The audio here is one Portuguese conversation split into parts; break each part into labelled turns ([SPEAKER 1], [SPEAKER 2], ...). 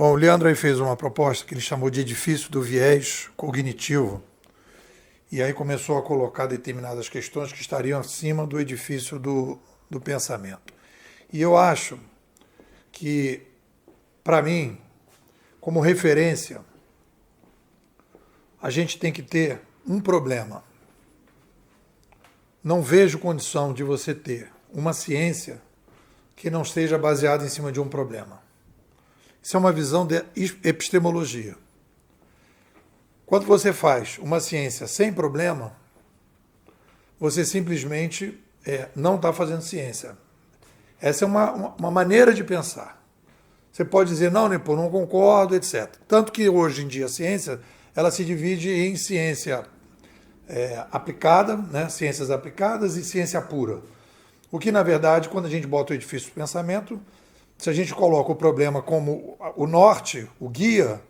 [SPEAKER 1] Bom, o Leandro aí fez uma proposta que ele chamou de edifício do viés cognitivo, e aí começou a colocar determinadas questões que estariam acima do edifício do pensamento. E eu acho que, para mim, como referência, a gente tem que ter um problema. Não vejo condição de você ter uma ciência que não esteja baseada em cima de um problema. Isso é uma visão de epistemologia. Quando você faz uma ciência sem problema, você simplesmente não está fazendo ciência. Essa é uma maneira de pensar. Você pode dizer, não, Nepo, não concordo, etc. Tanto que hoje em dia a ciência ela se divide em ciência aplicada, né, ciências aplicadas e ciência pura. O que, na verdade, quando a gente bota o edifício do pensamento, se a gente coloca o problema como o norte, o guia,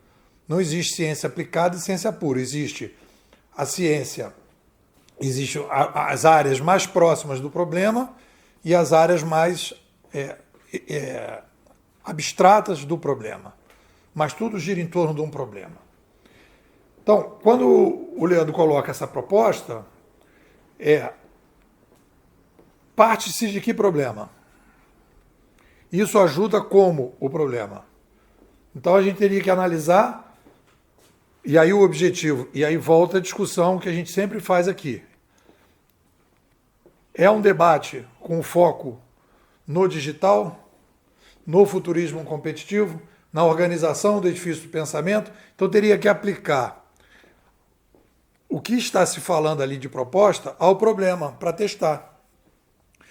[SPEAKER 1] não existe ciência aplicada e ciência pura. Existe a ciência, existem as áreas mais próximas do problema e as áreas mais abstratas do problema. Mas tudo gira em torno de um problema. Então, quando o Leandro coloca essa proposta, parte-se de que problema? Isso ajuda como o problema? Então a gente teria que analisar, e aí o objetivo, e aí volta a discussão que a gente sempre faz aqui. É um debate com foco no digital, no futurismo competitivo, na organização do edifício do pensamento, então teria que aplicar o que está se falando ali de proposta ao problema, para testar.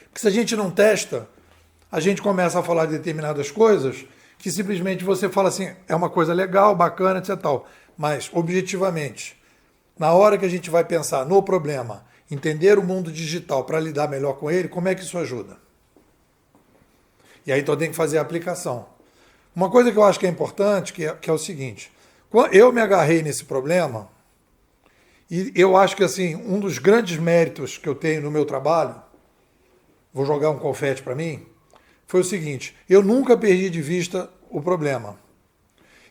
[SPEAKER 1] Porque se a gente não testa, a gente começa a falar de determinadas coisas que simplesmente você fala assim, é uma coisa legal, bacana, etc. Tal. Mas, objetivamente, na hora que a gente vai pensar no problema, entender o mundo digital para lidar melhor com ele, como é que isso ajuda? E aí então tem que fazer a aplicação. Uma coisa que eu acho que é importante, que é o seguinte, eu me agarrei nesse problema, e eu acho que assim, um dos grandes méritos que eu tenho no meu trabalho, vou jogar um confete para mim, foi o seguinte, eu nunca perdi de vista o problema.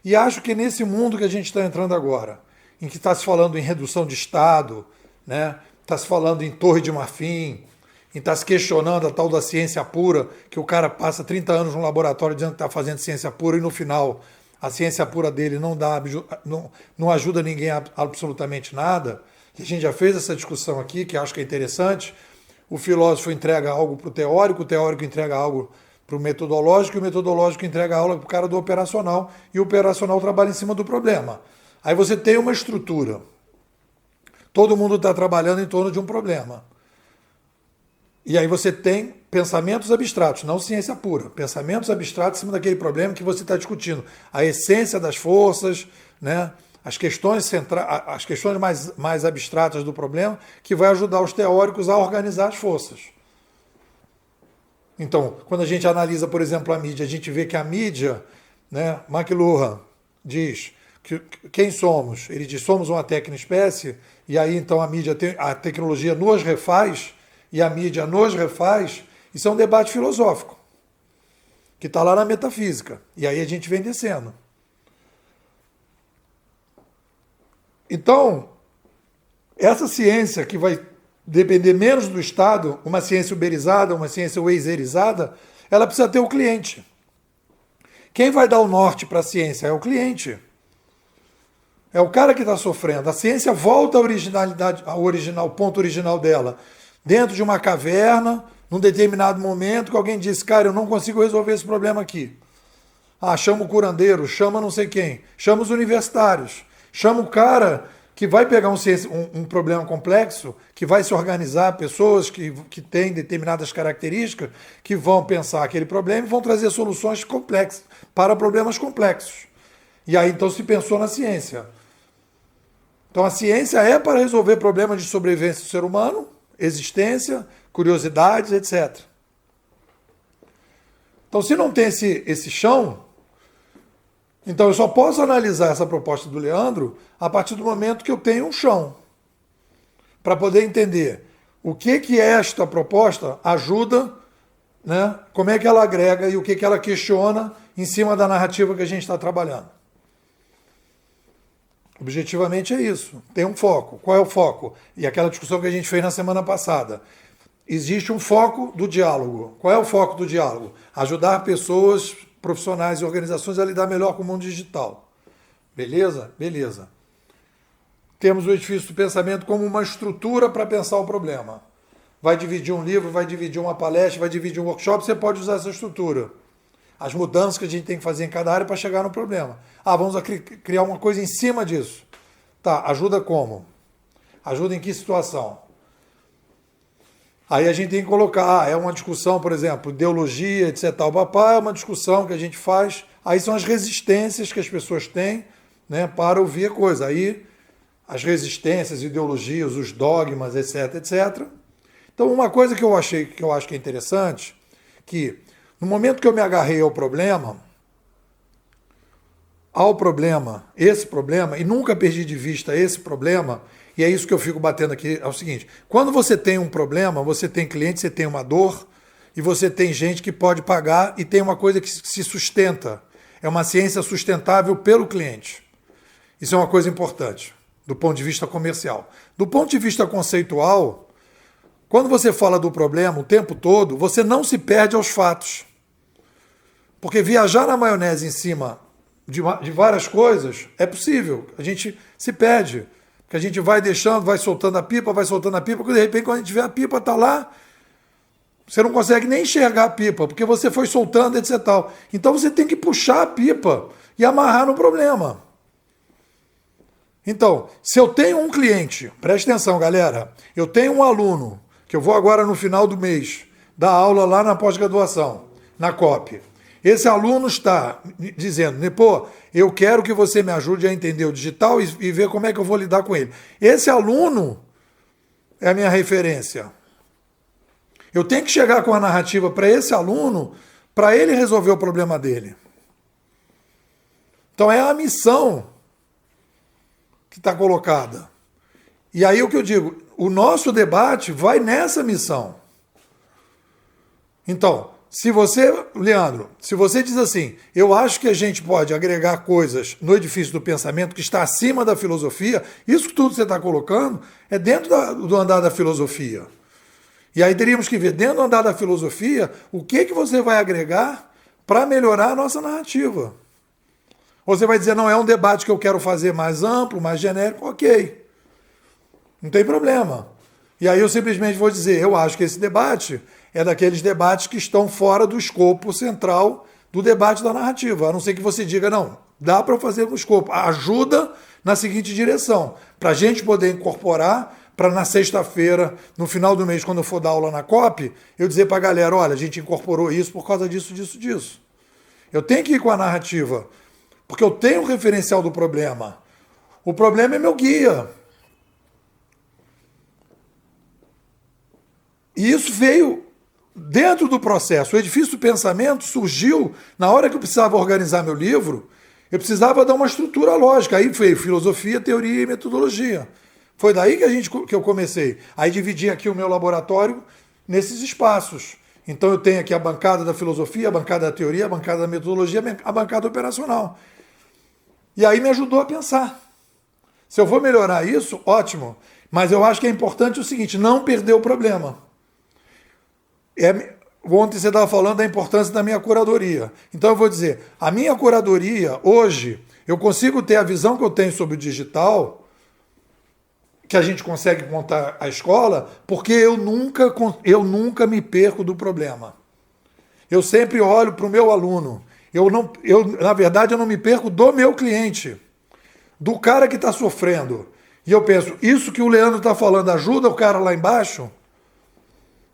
[SPEAKER 1] E acho que nesse mundo que a gente está entrando agora, em que está se falando em redução de Estado, né? Está se falando em Torre de Marfim, em está se questionando a tal da ciência pura, que o cara passa 30 anos no laboratório dizendo que está fazendo ciência pura e no final a ciência pura dele não ajuda ninguém a absolutamente nada. E a gente já fez essa discussão aqui, que acho que é interessante. O filósofo entrega algo para o teórico entrega algo para o metodológico, e o metodológico entrega aula para o cara do operacional, e o operacional trabalha em cima do problema. Aí você tem uma estrutura. Todo mundo está trabalhando em torno de um problema. E aí você tem pensamentos abstratos, não ciência pura. Pensamentos abstratos em cima daquele problema que você está discutindo. A essência das forças, né? As questões mais abstratas do problema, que vai ajudar os teóricos a organizar as forças. Então, quando a gente analisa, por exemplo, a mídia, a gente vê que a mídia, né, McLuhan diz que quem somos? Ele diz, somos uma tecnoespécie, e aí então a tecnologia nos refaz, e a mídia nos refaz. Isso é um debate filosófico, que está lá na metafísica, e aí a gente vem descendo. Então, essa ciência que vai depender menos do Estado, uma ciência uberizada, uma ciência wazerizada, ela precisa ter o cliente. Quem vai dar o norte para a ciência é o cliente. É o cara que está sofrendo. A ciência volta à originalidade, ao ponto original dela, dentro de uma caverna, num determinado momento, que alguém diz, cara, eu não consigo resolver esse problema aqui. Ah, chama o curandeiro, chama não sei quem, chama os universitários, chama o cara que vai pegar um problema complexo, que vai se organizar, pessoas que têm determinadas características, que vão pensar aquele problema e vão trazer soluções complexas para problemas complexos. E aí então se pensou na ciência. Então a ciência é para resolver problemas de sobrevivência do ser humano, existência, curiosidades, etc. Então se não tem esse chão, então eu só posso analisar essa proposta do Leandro a partir do momento que eu tenho um chão, para poder entender o que esta proposta ajuda, né? Como é que ela agrega e o que ela questiona em cima da narrativa que a gente está trabalhando. Objetivamente é isso. Tem um foco. Qual é o foco? E aquela discussão que a gente fez na semana passada. Existe um foco do diálogo. Qual é o foco do diálogo? Ajudar pessoas, profissionais e organizações a lidar melhor com o mundo digital. Beleza? Beleza. Temos o edifício do pensamento como uma estrutura para pensar o problema. Vai dividir um livro, vai dividir uma palestra, vai dividir um workshop, você pode usar essa estrutura. As mudanças que a gente tem que fazer em cada área para chegar no problema. Vamos criar uma coisa em cima disso. Tá, ajuda como? Ajuda em que situação? Aí a gente tem que colocar, é uma discussão, por exemplo, ideologia, etc. Papá, é uma discussão que a gente faz. Aí são as resistências que as pessoas têm, né, para ouvir a coisa. Aí as resistências, ideologias, os dogmas, etc, etc. Então, uma coisa que eu acho que é interessante, que no momento que eu me agarrei ao problema, esse problema, e nunca perdi de vista esse problema, e é isso que eu fico batendo aqui, é o seguinte: quando você tem um problema, você tem cliente, você tem uma dor, e você tem gente que pode pagar, e tem uma coisa que se sustenta. É uma ciência sustentável pelo cliente. Isso é uma coisa importante, do ponto de vista comercial. Do ponto de vista conceitual, quando você fala do problema o tempo todo, você não se perde aos fatos. Porque viajar na maionese em cima de várias coisas é possível. A gente se perde. Porque a gente vai deixando, vai soltando a pipa, porque de repente quando a gente vê a pipa está lá, você não consegue nem enxergar a pipa, porque você foi soltando, etc. Tal. Então você tem que puxar a pipa e amarrar no problema. Então, se eu tenho um cliente, preste atenção, galera, eu tenho um aluno, que eu vou agora no final do mês dar aula lá na pós-graduação, na COP. Esse aluno está dizendo, pô, eu quero que você me ajude a entender o digital e ver como é que eu vou lidar com ele. Esse aluno é a minha referência. Eu tenho que chegar com a narrativa para esse aluno, para ele resolver o problema dele. Então é a missão que está colocada. E aí o que eu digo, o nosso debate vai nessa missão. Então, se você, Leandro, se você diz assim, eu acho que a gente pode agregar coisas no edifício do pensamento que está acima da filosofia, isso que tudo você está colocando é dentro do andar da filosofia. E aí teríamos que ver dentro do andar da filosofia o que você vai agregar para melhorar a nossa narrativa. Ou você vai dizer, não, é um debate que eu quero fazer mais amplo, mais genérico, ok. Não tem problema. E aí eu simplesmente vou dizer, eu acho que esse debate é daqueles debates que estão fora do escopo central do debate da narrativa. A não ser que você diga, não, dá para fazer no escopo. Ajuda na seguinte direção, para a gente poder incorporar, para na sexta-feira, no final do mês, quando eu for dar aula na COP, eu dizer para a galera, olha, a gente incorporou isso por causa disso, disso, disso. Eu tenho que ir com a narrativa, porque eu tenho o referencial do problema. O problema é meu guia. E isso veio dentro do processo. O edifício do pensamento surgiu na hora que eu precisava organizar meu livro, eu precisava dar uma estrutura lógica. Aí foi filosofia, teoria e metodologia. Foi daí que eu comecei. Aí dividi aqui o meu laboratório nesses espaços. Então eu tenho aqui a bancada da filosofia, a bancada da teoria, a bancada da metodologia, a bancada operacional. E aí me ajudou a pensar. Se eu vou melhorar isso, ótimo. Mas eu acho que é importante o seguinte, não perder o problema. Ontem você estava falando da importância da minha curadoria. Então eu vou dizer, a minha curadoria, hoje, eu consigo ter a visão que eu tenho sobre o digital, que a gente consegue montar a escola, porque eu nunca me perco do problema. Eu sempre olho para o meu aluno. Na verdade, eu não me perco do meu cliente, do cara que está sofrendo. E eu penso, isso que o Leandro está falando ajuda o cara lá embaixo?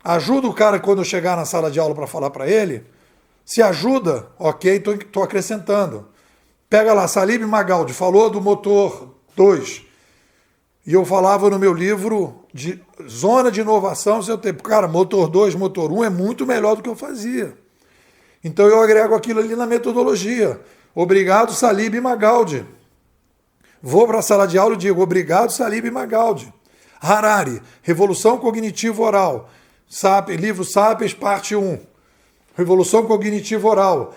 [SPEAKER 1] Ajuda o cara quando eu chegar na sala de aula para falar para ele? Se ajuda, ok, estou acrescentando. Pega lá, Salib Magaldi falou do motor 2. E eu falava no meu livro de zona de inovação, seu tempo. Cara, motor 2, motor 1 é muito melhor do que eu fazia. Então eu agrego aquilo ali na metodologia. Obrigado, Salib Magaldi. Vou para a sala de aula e digo, obrigado, Salib Magaldi. Harari, Revolução Cognitiva Oral. Livro Sapiens, parte 1. Revolução Cognitiva Oral.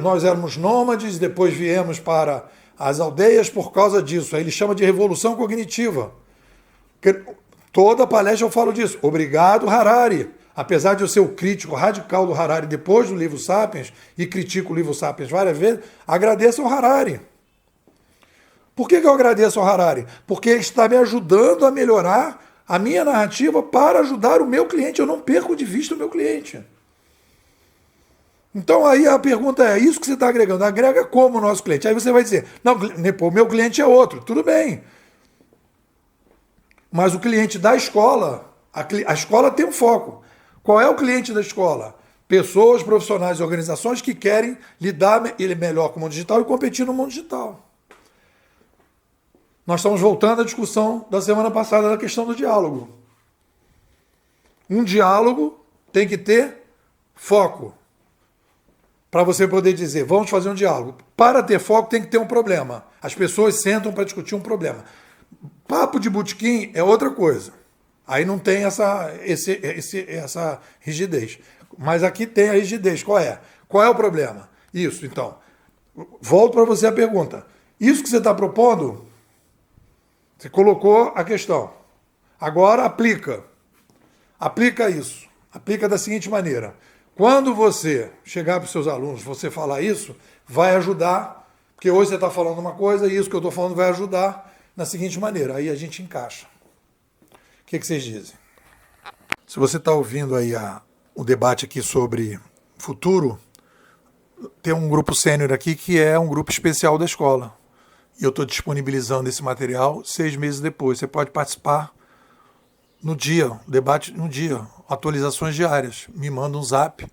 [SPEAKER 1] nós éramos nômades, depois viemos para as aldeias por causa disso. Aí ele chama de revolução cognitiva. Toda palestra eu falo disso. Obrigado, Harari. Apesar de eu ser o crítico radical do Harari depois do livro Sapiens, e critico o livro Sapiens várias vezes, agradeço ao Harari. Por que eu agradeço ao Harari? Porque ele está me ajudando a melhorar a minha narrativa para ajudar o meu cliente. Eu não perco de vista o meu cliente. Então aí a pergunta é, isso que você está agregando, agrega como o nosso cliente? Aí você vai dizer, não, o meu cliente é outro. Tudo bem. Mas o cliente da escola, a escola tem um foco. Qual é o cliente da escola? Pessoas, profissionais e organizações que querem lidar melhor com o mundo digital e competir no mundo digital. Nós estamos voltando à discussão da semana passada da questão do diálogo. Um diálogo tem que ter foco. Para você poder dizer, vamos fazer um diálogo. Para ter foco tem que ter um problema. As pessoas sentam para discutir um problema. Papo de botequim é outra coisa. Aí não tem essa rigidez. Mas aqui tem a rigidez. Qual é? Qual é o problema? Isso, então. Volto para você a pergunta. Isso que você está propondo, você colocou a questão. Agora aplica. Aplica isso. Aplica da seguinte maneira. Quando você chegar para os seus alunos, você falar isso, vai ajudar, porque hoje você está falando uma coisa e isso que eu estou falando vai ajudar da seguinte maneira. Aí a gente encaixa. O que vocês dizem? Se você está ouvindo aí o debate aqui sobre futuro, tem um grupo sênior aqui que é um grupo especial da escola. E eu estou disponibilizando esse material 6 meses depois. Você pode participar no dia, debate no dia, atualizações diárias. Me manda um zap,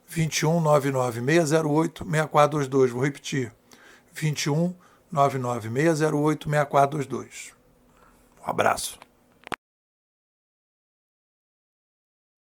[SPEAKER 1] 21 99 608 6422. Vou repetir, 21 99 608 6422. Um abraço.